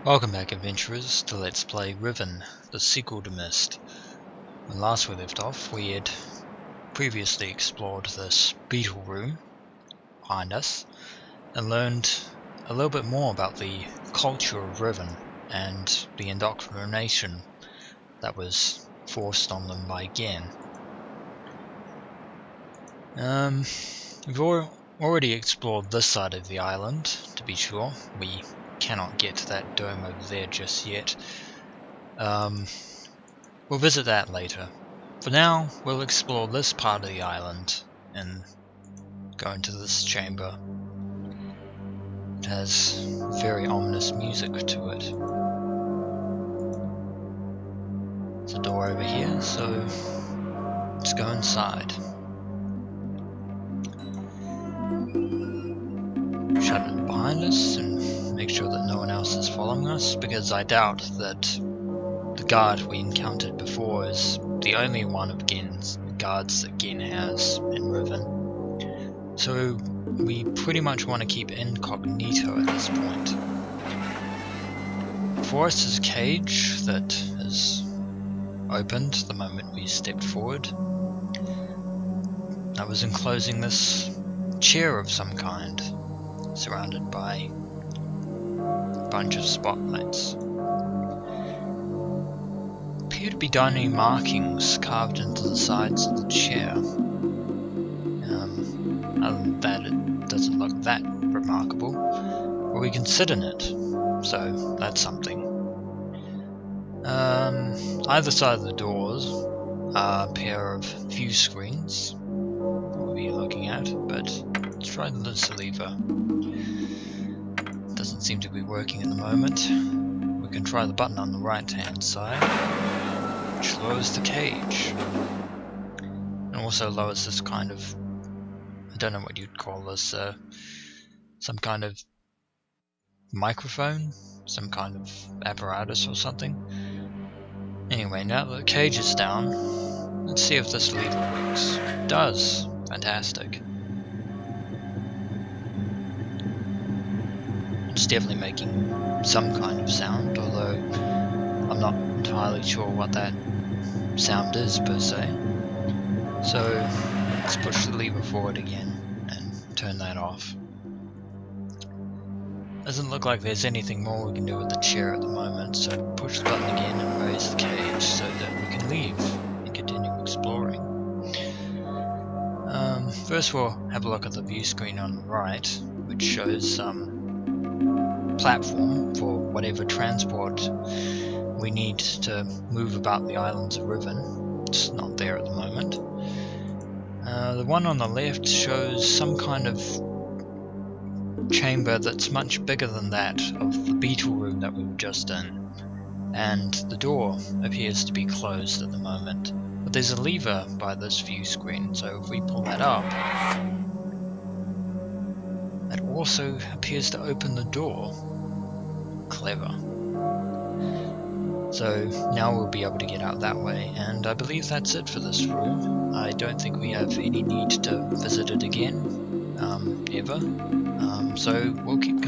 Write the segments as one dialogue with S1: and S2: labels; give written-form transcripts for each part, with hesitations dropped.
S1: Welcome back, adventurers, to Let's Play Riven, the sequel to Myst. When last we left off, we had previously explored this Beetle Room behind us and learned a little bit more about the culture of Riven and the indoctrination that was forced on them by Gehn. We've already explored this side of the island, to be sure. We cannot get to that dome over there just yet. We'll visit that later. For now, we'll explore this part of the island and go into this chamber. It has very ominous music to it. There's a door over here, so let's go inside. Shut it behind us and make sure that no one else is following us, because I doubt that the guard we encountered before is the only one of Ghen's guards that Gehn has in Riven. So we pretty much want to keep incognito at this point. Before us is a cage that has opened the moment we stepped forward. I was enclosing this chair of some kind, surrounded by a bunch of spotlights. Appear to be tiny markings carved into the sides of the chair. Other than that, it doesn't look that remarkable, but we can sit in it, so that's something. Either side of the doors are a pair of view screens we'll be looking at, but let's try this lever. Doesn't seem to be working at the moment. We can try the button on the right hand side, which lowers the cage, and also lowers this kind of, I don't know what you'd call this, some kind of microphone, some kind of apparatus or something. Anyway, now that the cage is down, let's see if this lever works. It does. Fantastic. It's definitely making some kind of sound, although I'm not entirely sure what that sound is per se. So let's push the lever forward again and turn that off. Doesn't look like there's anything more we can do with the chair at the moment, so push the button again and raise the cage so that we can leave and continue exploring. First we'll have a look at the view screen on the right, which shows some platform for whatever transport we need to move about the islands of Riven. It's not there at the moment. The one on the left shows some kind of chamber that's much bigger than that of the Beetle Room that we were just in, and the door appears to be closed at the moment, but there's a lever by this view screen, so if we pull that up, it also appears to open the door. Clever. So now we'll be able to get out that way, and I believe that's it for this room. I don't think we have any need to visit it again, ever. So we'll keep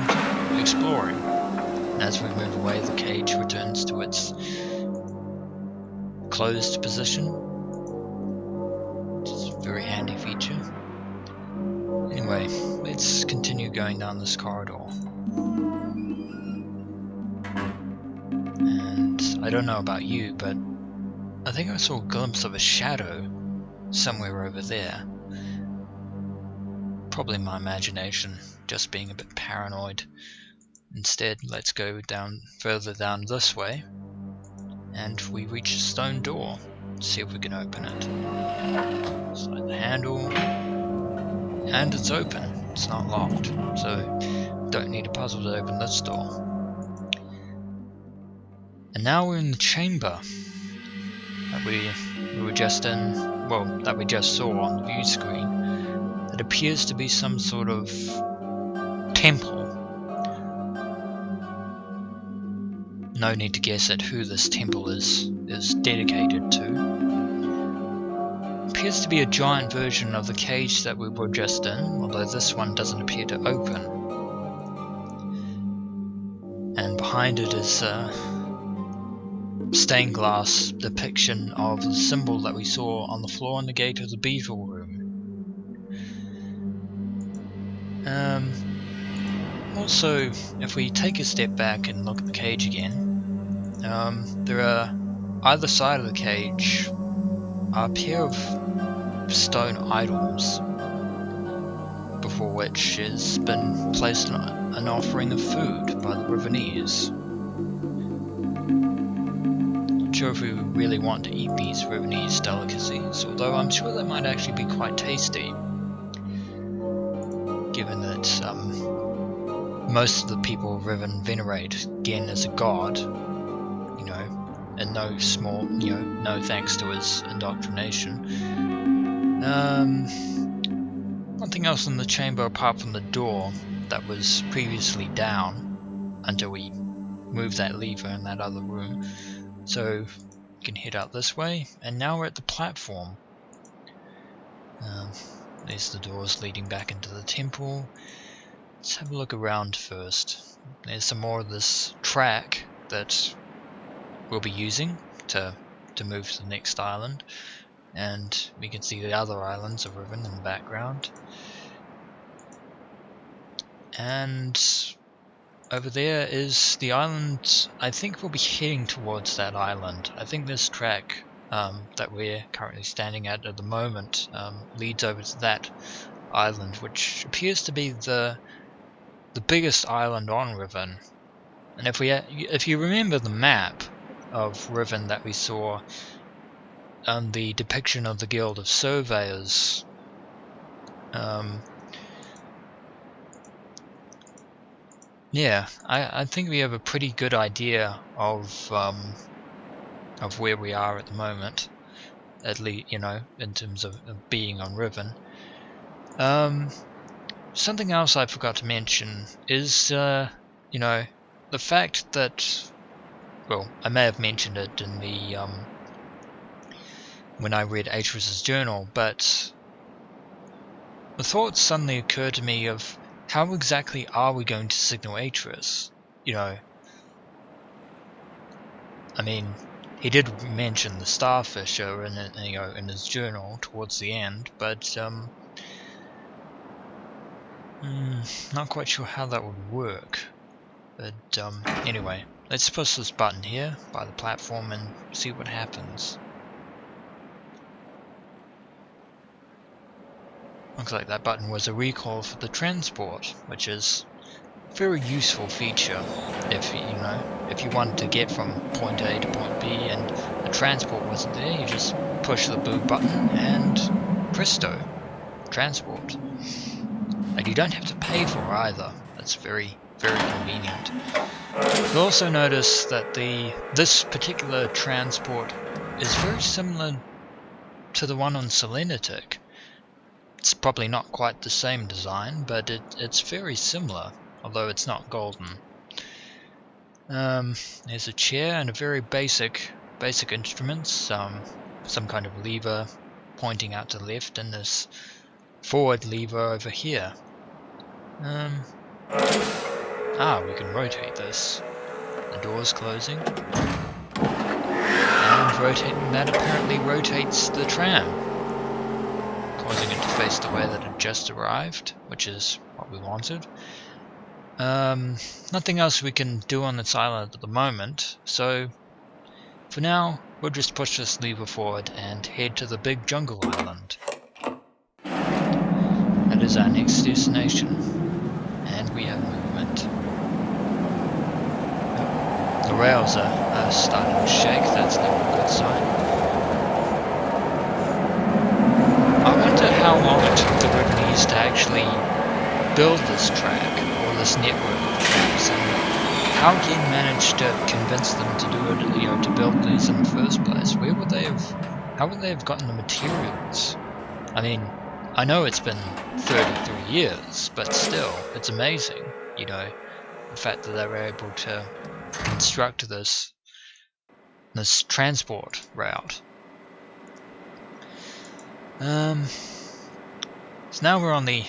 S1: exploring. And as we move away, the cage returns to its closed position, which is a very handy feature. Anyway, let's continue going down this corridor. And I don't know about you, but I think I saw a glimpse of a shadow somewhere over there. Probably my imagination, just being a bit paranoid. Instead, let's go further down this way, and we reach a stone door. Let's see if we can open it. Slide the handle, and it's open. It's not locked, so don't need a puzzle to open this door. And now we're in the chamber that we were just in, well, that we just saw on the view screen. It appears to be some sort of temple. No need to guess at who this temple is dedicated to. Appears to be a giant version of the cage that we were just in, although this one doesn't appear to open. And behind behind it is a stained glass depiction of the symbol that we saw on the floor on the gate of the Beetle Room. Also, if we take a step back and look at the cage again, there are either side of the cage are a pair of stone idols, before which has been placed an offering of food by the Rivenese. Not sure if we really want to eat these Rivenese delicacies, although I'm sure they might actually be quite tasty, given that most of the people of Riven venerate Gehn as a god, and no thanks to his indoctrination. Nothing else in the chamber apart from the door that was previously down until we moved that lever in that other room. So we can head out this way, and now we're at the platform. There's the doors leading back into the temple. Let's have a look around first. There's some more of this track that we'll be using to move to the next island, and we can see the other islands of Riven in the background. And over there is the island. I think we'll be heading towards that island. I think this track that we're currently standing at the moment leads over to that island, which appears to be the biggest island on Riven. And if you remember the map of Riven that we saw on the depiction of the Guild of Surveyors, yeah, I think we have a pretty good idea of where we are at the moment, at least in terms of being on Riven. Something else I forgot to mention is the fact that, well, I may have mentioned it in the when I read Atris's journal, but the thought suddenly occurred to me of how exactly are we going to signal Atris? I mean, he did mention the starfisher in his journal towards the end, but not quite sure how that would work. But anyway, let's push this button here by the platform and see what happens. Looks like that button was a recall for the transport, which is a very useful feature if you wanted to get from point A to point B and the transport wasn't there. You just push the blue button and presto, transport. And you don't have to pay for it either. That's very, very convenient. You'll also notice that this particular transport is very similar to the one on Selenitic. It's probably not quite the same design, but it's very similar, although it's not golden. There's a chair and a very basic instruments, some kind of lever pointing out to the left, and this forward lever over here. We can rotate this. The door's closing. And rotating that apparently rotates the tram, causing it to face the way that it just arrived, which is what we wanted. Nothing else we can do on this island at the moment, so for now we'll just push this lever forward and head to the big jungle island. That is our next destination, and we have movement. The rails are starting to shake. That's never a good sign. I wonder how long it took the Rivenese to actually build this track, or this network of tracks, and how Gehn managed to convince them to do it, to build these in the first place. How would they have gotten the materials? I mean, I know it's been 33 years, but still, it's amazing, the fact that they were able to construct this transport route. So now we're on the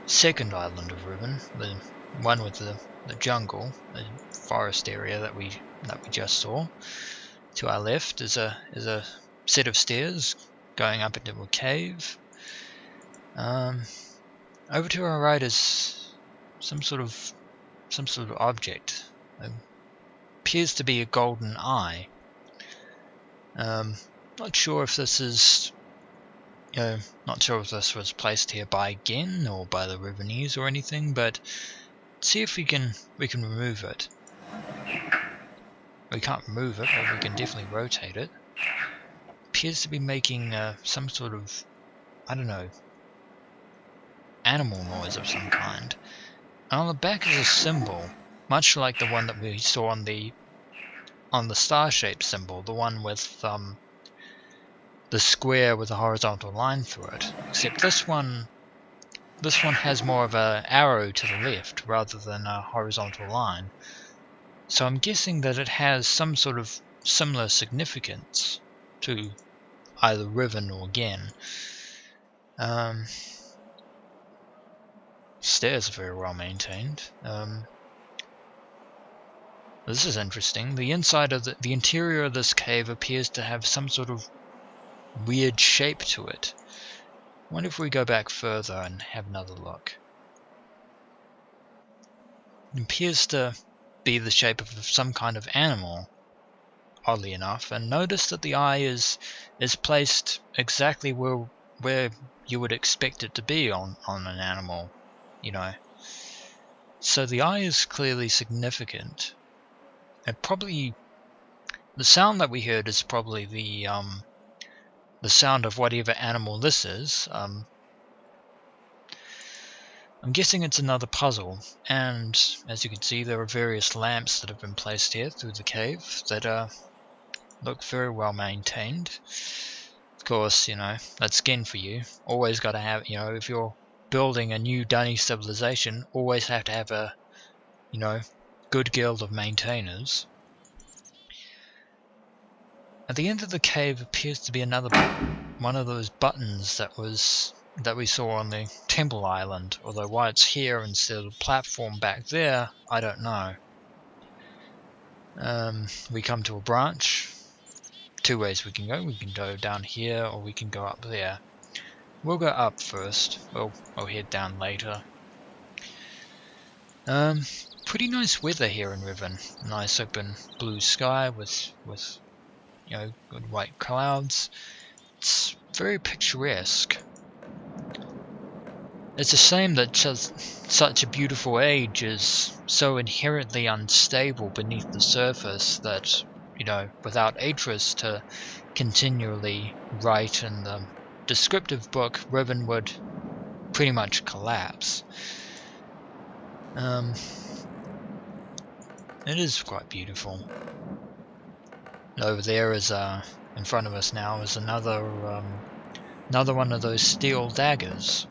S1: second island of Riven, the one with the jungle, the forest area that we just saw. To our left is a set of stairs going up into a cave. Over to our right is some sort of object. It appears to be a golden eye. Not sure if this is, not sure if this was placed here by Gehn or by the Rivenese or anything, but see if we can remove it. We can't remove it, but we can definitely rotate it. Appears to be making some sort of, I don't know, animal noise of some kind. And on the back is a symbol, much like the one that we saw on the star-shaped symbol, the one with the square with a horizontal line through it. Except this one has more of an arrow to the left rather than a horizontal line. So I'm guessing that it has some sort of similar significance to either Riven or Gehn. Stairs are very well maintained. This is interesting. The inside of the interior of this cave appears to have some sort of weird shape to it. I wonder if we go back further and have another look. It appears to be the shape of some kind of animal, oddly enough, and notice that the eye is placed exactly where you would expect it to be on an animal, So the eye is clearly significant. And probably the sound that we heard is probably the sound of whatever animal this is. I'm guessing it's another puzzle, and as you can see, there are various lamps that have been placed here through the cave that look very well maintained. Of course, that's Gehn for you. Always got to have, if you're building a new dunny civilization, always have to have a, good guild of maintainers. At the end of the cave appears to be another one of those buttons that we saw on the Temple Island, although why it's here instead of the platform back there, I don't know. We come to a branch. Two ways we can go. We can go down here or we can go up there. We'll go up first. We'll head down later. Pretty nice weather here in Riven. Nice open blue sky with good white clouds. It's very picturesque. It's a shame that such a beautiful age is so inherently unstable beneath the surface that, without Atris to continually write in the descriptive book, Riven would pretty much collapse. It is quite beautiful. Over there is in front of us now is another one of those steel daggers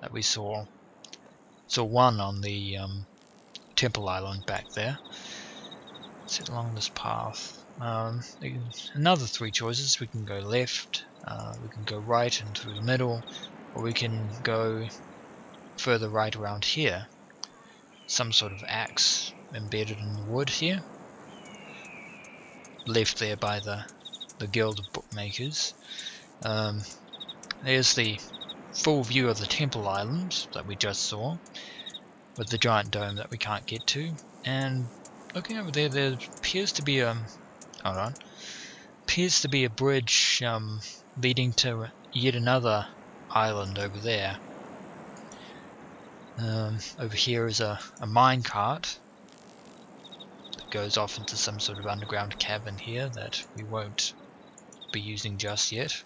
S1: that we saw. Saw one on the Temple Island back there. Sit along this path. Another three choices. We can go left, we can go right and through the middle, or we can go further right around here. Some sort of axe embedded in the wood here. Left there by the Guild of Bookmakers. There's the full view of the Temple Island that we just saw, with the giant dome that we can't get to. And looking over there, there appears to be a bridge leading to yet another island over there. Over here is a minecart that goes off into some sort of underground cavern here that we won't be using just yet.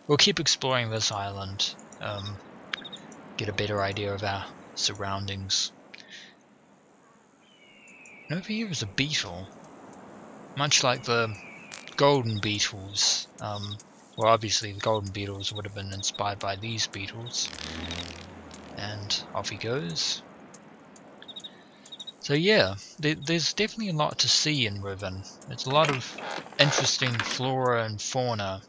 S1: We'll keep exploring this island, get a better idea of our surroundings. And over here is a beetle, much like the golden beetles. Well, obviously the golden beetles would have been inspired by these beetles. And off he goes. So yeah, there's definitely a lot to see in Riven. There's a lot of interesting flora and fauna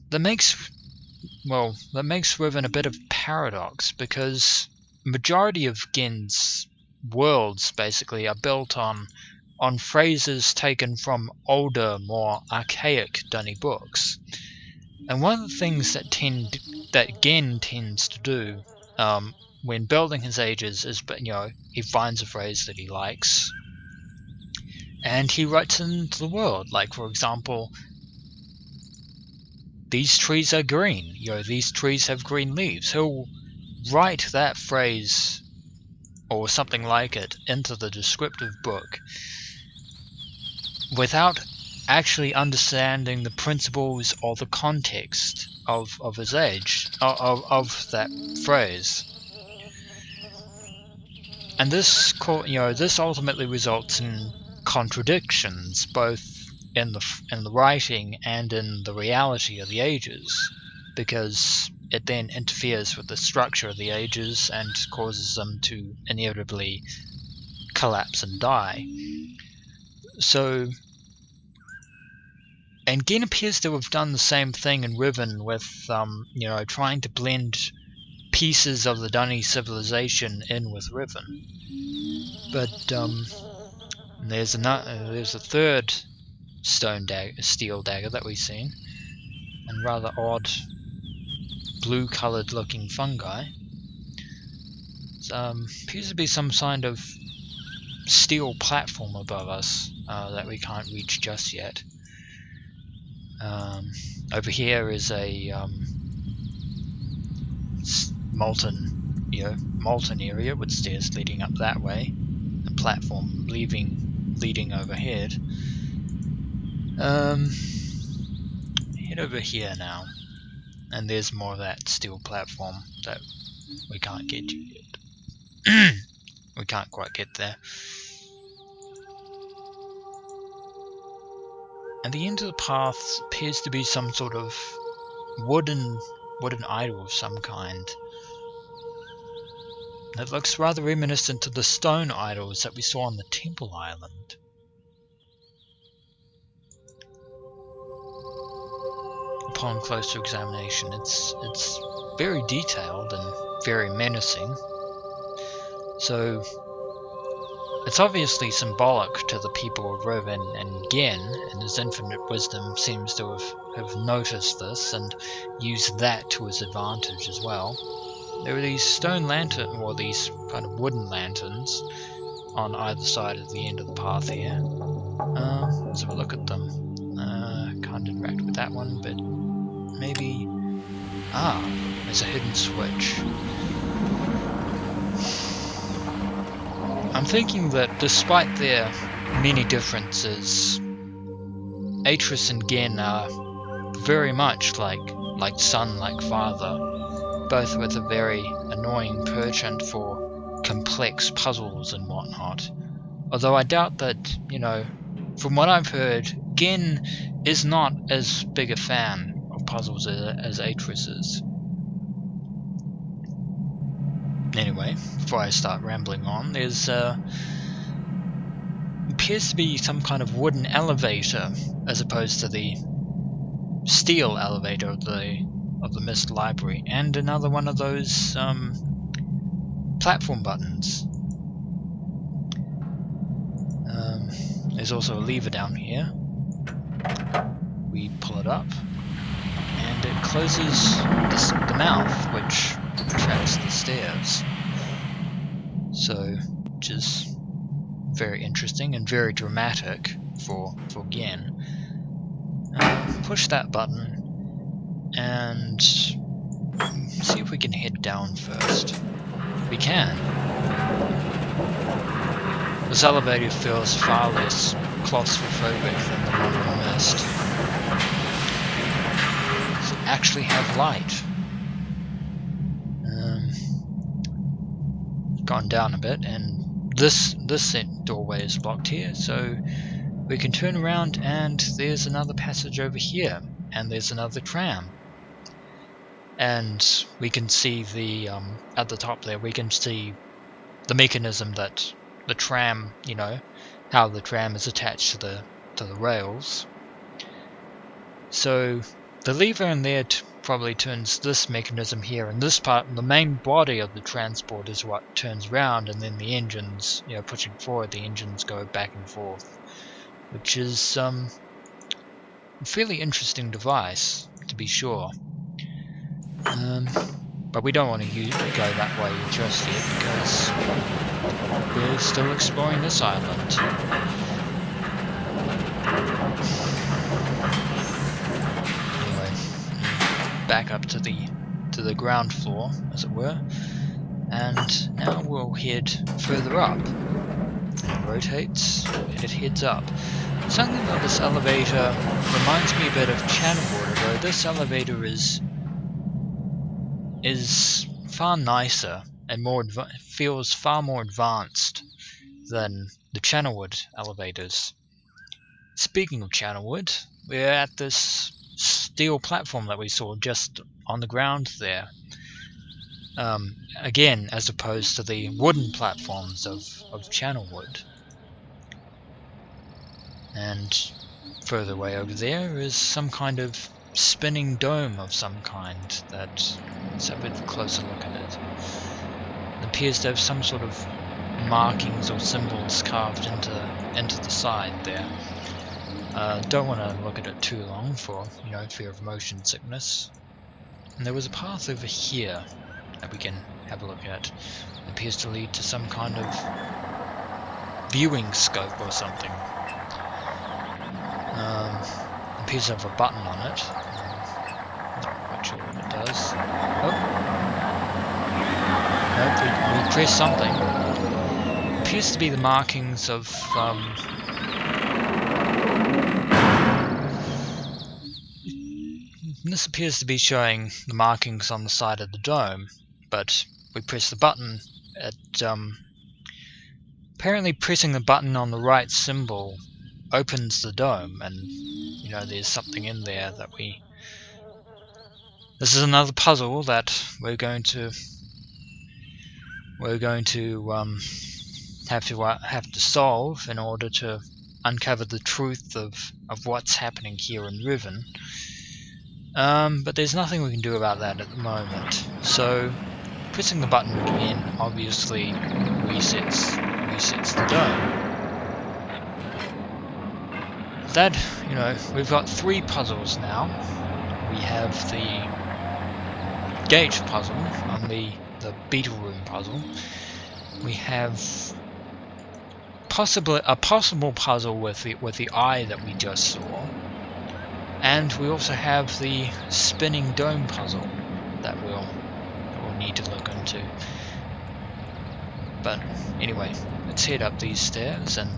S1: that makes well, that makes Riven a bit of a paradox, because majority of Gehn's worlds basically are built on phrases taken from older, more archaic Dunny books. And one of the things that Gehn tends to do when building his ages is, he finds a phrase that he likes and he writes it into the world. Like, for example, these trees are green. These trees have green leaves. He'll write that phrase or something like it into the descriptive book without actually understanding the principles or the context of his age, of that phrase. And this ultimately results in contradictions, both in the writing and in the reality of the ages, because it then interferes with the structure of the ages and causes them to inevitably collapse and die. So, and Gehn appears to have done the same thing in Riven with, trying to blend pieces of the Dunny civilization in with Riven. But there's a third steel dagger that we've seen, and rather odd blue-coloured looking fungi. Appears to be some kind of steel platform above us that we can't reach just yet. Over here is a molten area with stairs leading up that way, a platform leading overhead. Head over here now, and there's more of that steel platform that we can't get to yet. We can't quite get there. At the end of the path appears to be some sort of wooden idol of some kind. It looks rather reminiscent to the stone idols that we saw on the Temple Island. Upon closer examination, it's very detailed and very menacing. So it's obviously symbolic to the people of Riven, and Gehn, in his infinite wisdom, seems to have noticed this and used that to his advantage as well. There are these stone lanterns, or these kind of wooden lanterns, on either side of the end of the path here. Let's have a look at them. Can't interact with that one, but maybe... there's a hidden switch. I'm thinking that despite their many differences, Atris and Gehn are very much like son, like father, both with a very annoying penchant for complex puzzles and whatnot. Although I doubt that, from what I've heard, Gehn is not as big a fan of puzzles as Atris is. Anyway, before I start rambling on, there's appears to be some kind of wooden elevator as opposed to the steel elevator of the Myst library, and another one of those platform buttons. There's also a lever down here. We pull it up, and it closes the mouth, which retracts the stairs. So, which is very interesting and very dramatic for Gehn. Push that button and see if we can head down first. We can. This elevator feels far less claustrophobic than the one on Myst. Does it actually have light? Gone down a bit, and this doorway is blocked here, so we can turn around, and there's another passage over here, and there's another tram. And we can see the at the top there, we can see the mechanism that the tram, how the tram is attached to the rails. So the lever in there probably turns this mechanism here, and this part, the main body of the transport, is what turns round, and then the engines, pushing forward, the engines go back and forth, which is a fairly interesting device, to be sure. But we don't want to go that way just yet, because we're still exploring this island. Anyway, back up to the ground floor, as it were, and now we'll head further up. It rotates, it heads up. Something about this elevator reminds me a bit of Channelwood, although this elevator is far nicer and feels far more advanced than the Channelwood elevators. Speaking of Channelwood, we're at this steel platform that we saw just on the ground there. Again, as opposed to the wooden platforms of Channelwood. And further away over there is some kind of spinning dome of some kind. Let's have a bit closer look at it. It appears to have some sort of markings or symbols carved into the side there. Don't want to look at it too long for fear of motion sickness. And there was a path over here that we can have a look at. It appears to lead to some kind of viewing scope or something. It appears to have a button on it. Not quite sure what it does. Oh. Nope, we press something. It appears to be the markings of this appears to be showing the markings on the side of the dome, but we press the button. Apparently pressing the button on the right symbol opens the dome, and there's something in there that this is another puzzle that we're going to have to solve in order to uncover the truth of what's happening here in Riven. But there's nothing we can do about that at the moment. So pressing the button again obviously resets the dome. That, we've got 3 puzzles now. We have the gauge puzzle on the Beetle Room puzzle. We have a possible puzzle with the eye that we just saw. And we also have the spinning dome puzzle that we'll need to look into. But anyway, let's head up these stairs, and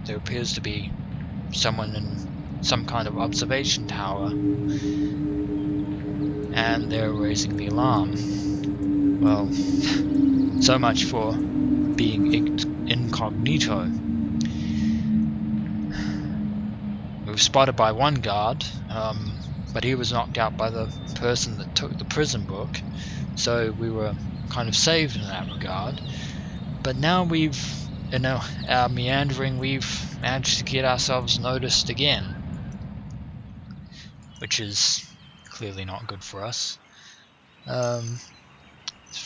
S1: there appears to be someone in some kind of observation tower, and they're raising the alarm. Well, so much for being incognito. We were spotted by one guard, but he was knocked out by the person that took the prison book, so we were kind of saved in that regard. But now in our meandering, we've managed to get ourselves noticed again, which is clearly not good for us. It's a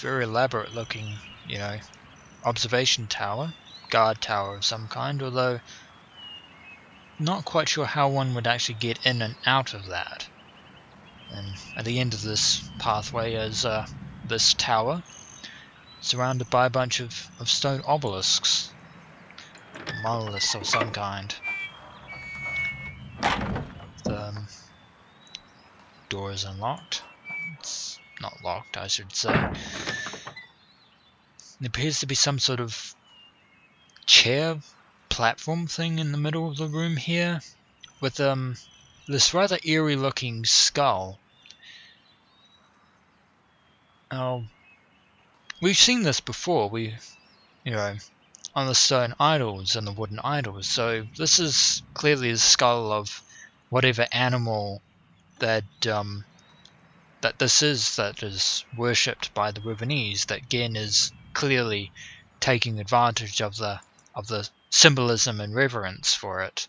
S1: very elaborate looking, observation tower, guard tower of some kind, although not quite sure how one would actually get in and out of that. And at the end of this pathway is this tower, surrounded by a bunch of stone obelisks, monoliths of some kind. The door is unlocked. It's not locked, I should say. There appears to be some sort of chair platform thing in the middle of the room here, with this rather eerie looking skull. We've seen this before, on the stone idols and the wooden idols, so this is clearly the skull of whatever animal that this is, that is worshipped by the Rivenese, that Gehn is clearly taking advantage of the symbolism and reverence for it.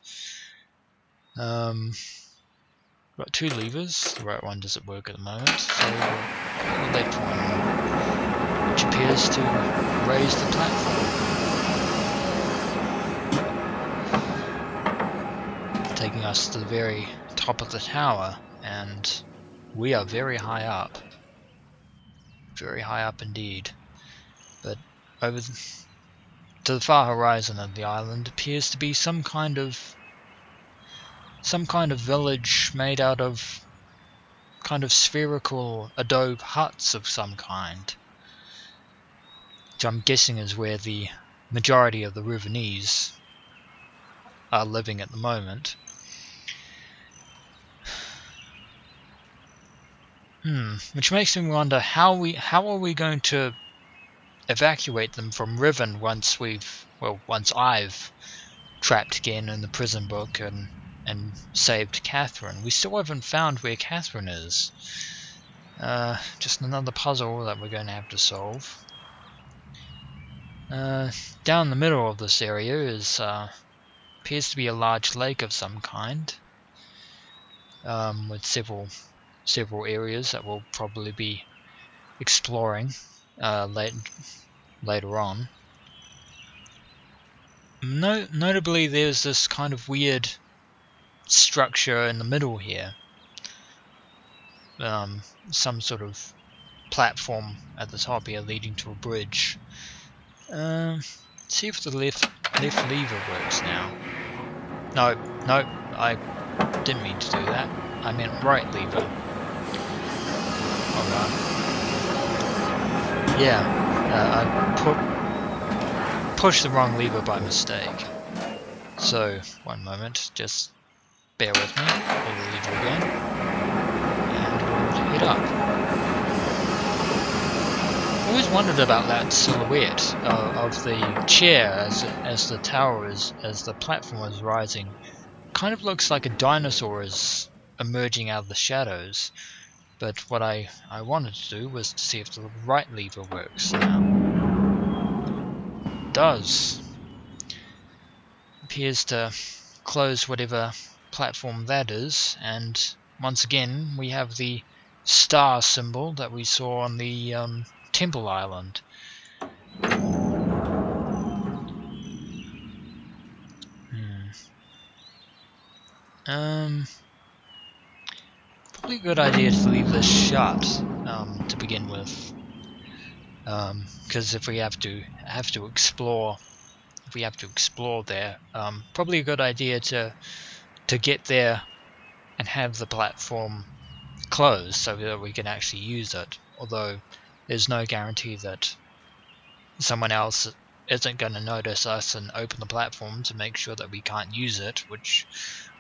S1: We've got two levers. The right one doesn't work at the moment, so the left one, which appears to raise the platform, taking us to the very top of the tower, and we are very high up. Very high up indeed. But over to the far horizon of the island appears to be some kind of village made out of kind of spherical adobe huts of some kind, which I'm guessing is where the majority of the Rivenese are living at the moment. Which makes me wonder how are we going to evacuate them from Riven once I've trapped Gehn in the prison book and saved Catherine. We still haven't found where Catherine is. Just another puzzle that we're going to have to solve. Down the middle of this area is appears to be a large lake of some kind, with several areas that we'll probably be exploring later on. Notably, there's this kind of weird structure in the middle here. Some sort of platform at the top here leading to a bridge. See if the left lever works now. No, I didn't mean to do that. I meant right lever. Alright. Yeah, I pushed the wrong lever by mistake. So, one moment, just bear with me. Pull the lever again, and we'll head up. I always wondered about that silhouette of the chair as the tower as the platform is rising. Kind of looks like a dinosaur is emerging out of the shadows. But what I wanted to do was to see if the right lever works now. It does. Appears to close whatever platform that is, and once again we have the star symbol that we saw on the Temple Island. Probably a good idea to leave this shut to begin with, because if we have to explore, there, probably a good idea to get there and have the platform closed so that we can actually use it. Although there's no guarantee that someone else isn't going to notice us and open the platform to make sure that we can't use it, which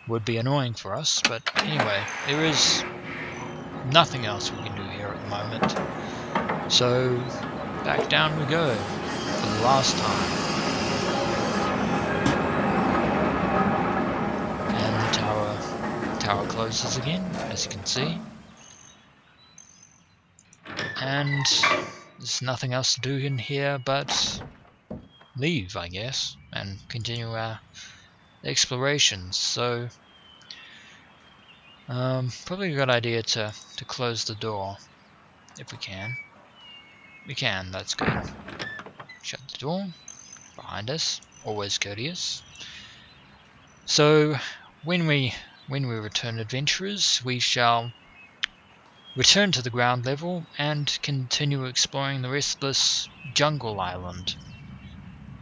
S1: would be annoying for us. But anyway, there is nothing else we can do here at the moment. So back down we go for the last time. And the tower closes again, as you can see. And there's nothing else to do in here but leave, I guess, and continue our explorations. So probably a good idea to close the door if we can. We can, that's good. Shut the door behind us, always courteous. So when we return, adventurers, we shall return to the ground level and continue exploring the rest of this jungle island.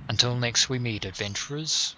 S1: Until next we meet, adventurers.